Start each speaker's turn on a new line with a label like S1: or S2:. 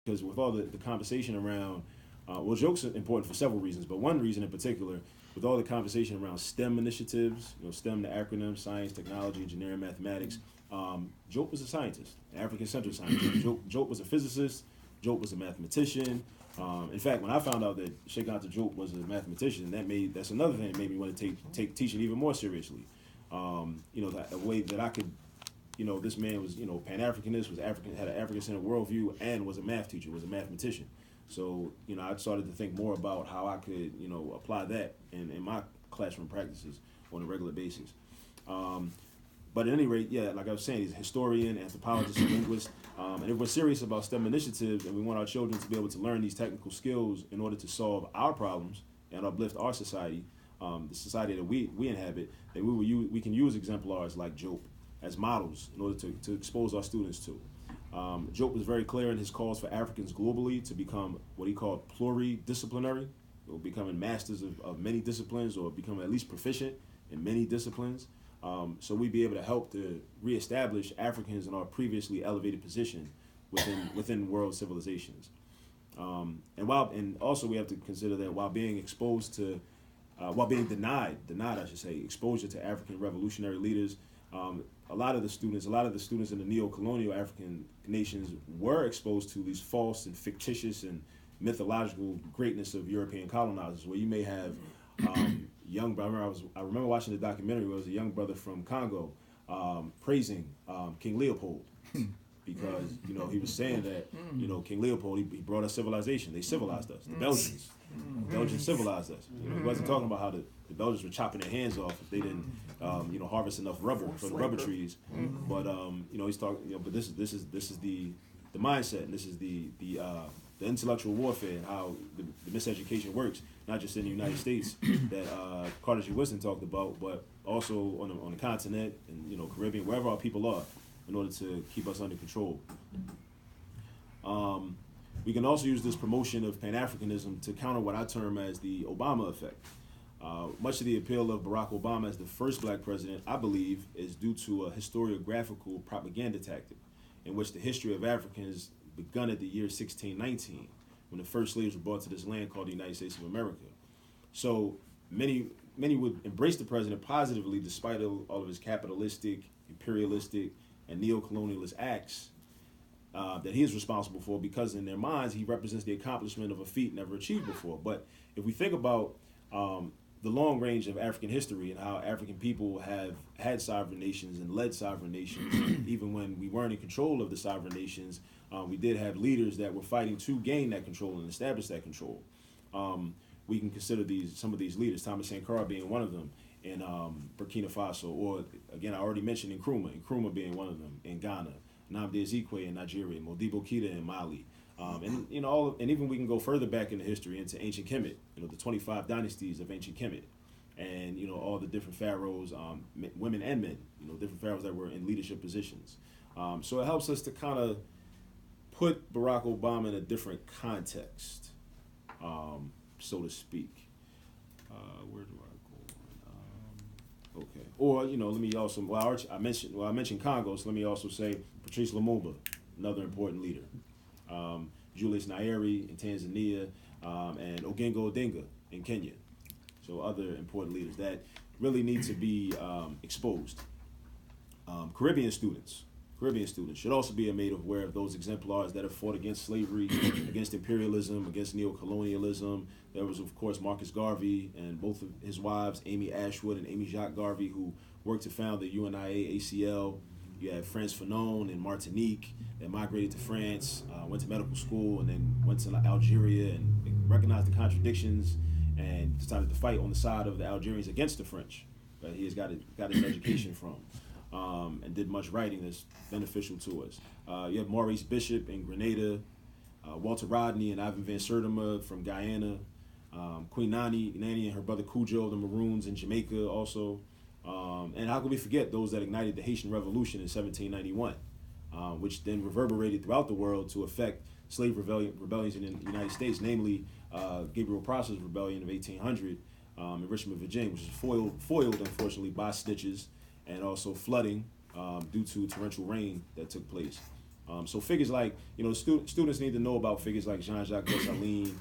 S1: because with all the conversation around, well, jokes are important for several reasons, but one reason in particular, with all the conversation around STEM initiatives, STEM, the acronym, science, technology, engineering, mathematics, Jope was a scientist, an African-centered scientist. Jope was a physicist. Jope was a mathematician. In fact, when I found out that Sheikh Anta Jope was a mathematician, that's another thing that made me want to take teaching even more seriously. A way that I could, this man was, Pan-Africanist, had an African-centered worldview, and was a math teacher, was a mathematician. So, I started to think more about how I could, apply that in my classroom practices on a regular basis. But at any rate, yeah, like I was saying, he's a historian, anthropologist, and linguist. And if we're serious about STEM initiatives and we want our children to be able to learn these technical skills in order to solve our problems and uplift our society, the society that we inhabit, then we can use exemplars like Jope as models in order to expose our students to. Jope was very clear in his calls for Africans globally to become what he called pluridisciplinary, becoming masters of many disciplines, or becoming at least proficient in many disciplines. So we'd be able to help to reestablish Africans in our previously elevated position within world civilizations. And also we have to consider that while being denied, I should say, exposure to African revolutionary leaders, a lot of the students in the neo-colonial African nations were exposed to these false and fictitious and mythological greatness of European colonizers, where you may have young brother. I remember watching the documentary where it was a young brother from Congo praising King Leopold because he was saying that King Leopold he brought us civilization. They civilized us. The Belgians civilized us. He wasn't talking about how the Belgians were chopping their hands off if they didn't harvest enough rubber for the rubber trees. But he's talking. But this is the mindset, and this is the intellectual warfare and how the miseducation works, not just in the United States that Carter G. Woodson talked about, but also on the continent and Caribbean, wherever our people are, in order to keep us under control. We can also use this promotion of Pan-Africanism to counter what I term as the Obama effect. Much of the appeal of Barack Obama as the first black president, I believe, is due to a historiographical propaganda tactic in which the history of Africans begun at the year 1619, when the first slaves were brought to this land called the United States of America. So many would embrace the president positively despite all of his capitalistic, imperialistic, and neo-colonialist acts that he is responsible for, because in their minds he represents the accomplishment of a feat never achieved before. But if we think about the long range of African history and how African people have had sovereign nations and led sovereign nations, even when we weren't in control of the sovereign nations, we did have leaders that were fighting to gain that control and establish that control. We can consider some of these leaders, Thomas Sankara being one of them in Burkina Faso, or again, I already mentioned Nkrumah being one of them in Ghana, Nnamdi Azikiwe in Nigeria, Modibo Keita in Mali. And even we can go further back in the history into ancient Kemet, the 25 dynasties of ancient Kemet, and all the different pharaohs, women and men, different pharaohs that were in leadership positions. So it helps us to kind of put Barack Obama in a different context, so to speak. Where do I go? Okay. Or let me also I mentioned Congo, so let me also say Patrice Lumumba, another important leader. Julius Nyerere in Tanzania, and Oginga Odinga in Kenya. So other important leaders that really need to be exposed. Caribbean students should also be made aware of those exemplars that have fought against slavery, against imperialism, against neo-colonialism. There was, of course, Marcus Garvey and both of his wives, Amy Ashwood and Amy Jacques Garvey, who worked to found the UNIA ACL. You had Frantz Fanon in Martinique that migrated to France, went to medical school, and then went to Algeria and recognized the contradictions and decided to fight on the side of the Algerians against the French, that he has got his education from, and did much writing that's beneficial to us. You have Maurice Bishop in Grenada, Walter Rodney and Ivan Van Sertima from Guyana, Queen Nanny and her brother Cujo, the Maroons in Jamaica also. And how can we forget those that ignited the Haitian Revolution in 1791, which then reverberated throughout the world to affect slave rebellions in the United States, namely Gabriel Prosper's rebellion of 1800 in Richmond, Virginia, which was foiled unfortunately by snitches and also flooding due to torrential rain that took place. So figures like, students need to know about figures like Jean-Jacques Dessalines,